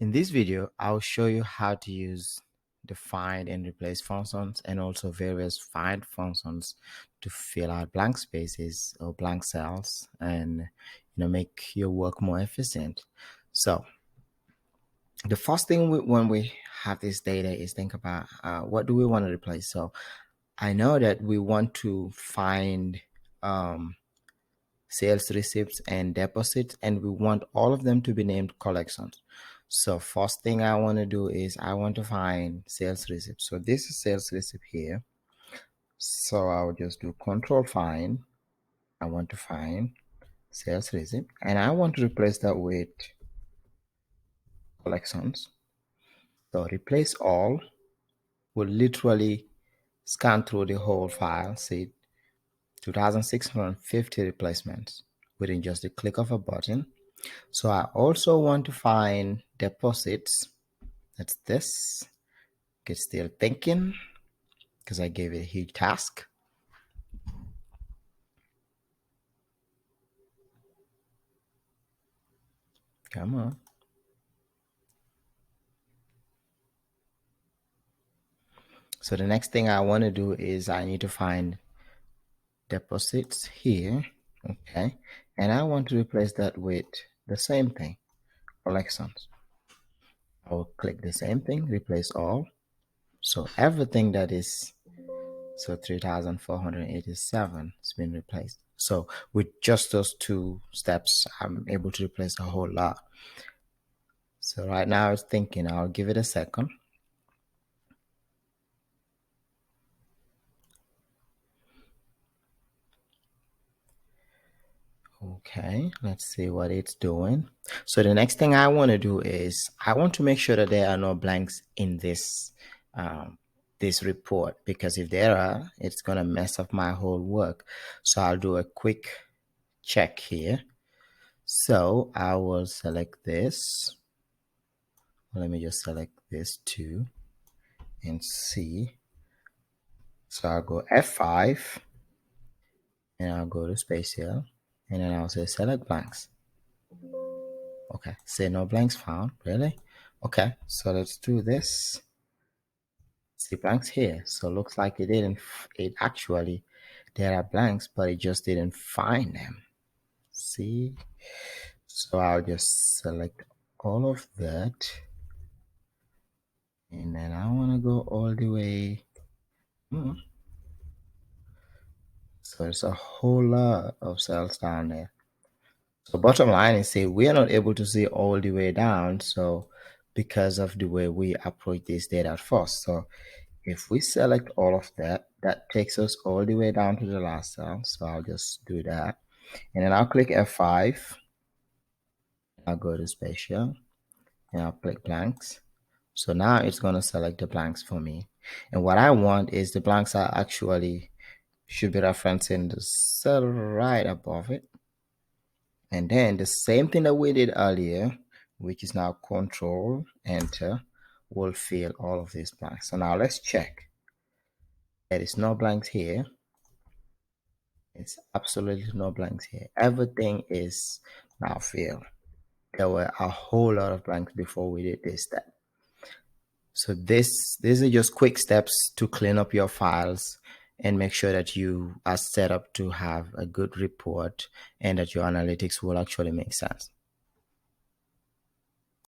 In this video, I'll show you how to use the find and replace functions and also various find functions to fill out blank spaces or blank cells and make your work more efficient. So the first thing when we have this data is think about what do we want to replace. So I know that we want to find sales receipts and deposits, and we want all of them to be named collections. So first thing I want to do is I want to find sales receipt. So this is sales receipt here. So I'll just do control find. I want to find sales receipt and I want to replace that with collections. So replace all will literally scan through the whole file, see 2,650 replacements within just the click of a button. So I also want to find deposits. That's this. Get still thinking because I gave it a huge task. Come on. So the next thing I want to do is I need to find deposits here. Okay. And I want to replace that with the same thing, collections. I will click the same thing, replace all. So everything that is 3,487 has been replaced. So with just those two steps, I'm able to replace a whole lot. So right now it's thinking. I'll give it a second. Okay, let's see what it's doing. So the next thing I want to do is I want to make sure that there are no blanks in this this report, because if there are, it's gonna mess up my whole work. So I'll do a quick check here. So I will select this. Let me just select this too and see. So I'll go F5 and I'll go to spatial and then I'll say select blanks. Okay, say no blanks found. Really? Okay, so let's do this. See blanks here. So looks like it actually, there are blanks, but it just didn't find them. See? So I'll just select all of that. And then I want to go all the way. So there's a whole lot of cells down there. So bottom line is, say we are not able to see all the way down. So because of the way we approach this data at first. So if we select all of that, that takes us all the way down to the last cell. So I'll just do that. And then I'll click F5. I'll go to spatial and I'll click blanks. So now it's going to select the blanks for me. And what I want is the blanks are actually should be referencing the cell right above it. And then the same thing that we did earlier, which is now control enter, will fill all of these blanks. So now let's check. There is no blanks here. It's absolutely no blanks here. Everything is now filled. There were a whole lot of blanks before we did this step. So these are just quick steps to clean up your files and make sure that you are set up to have a good report and that your analytics will actually make sense.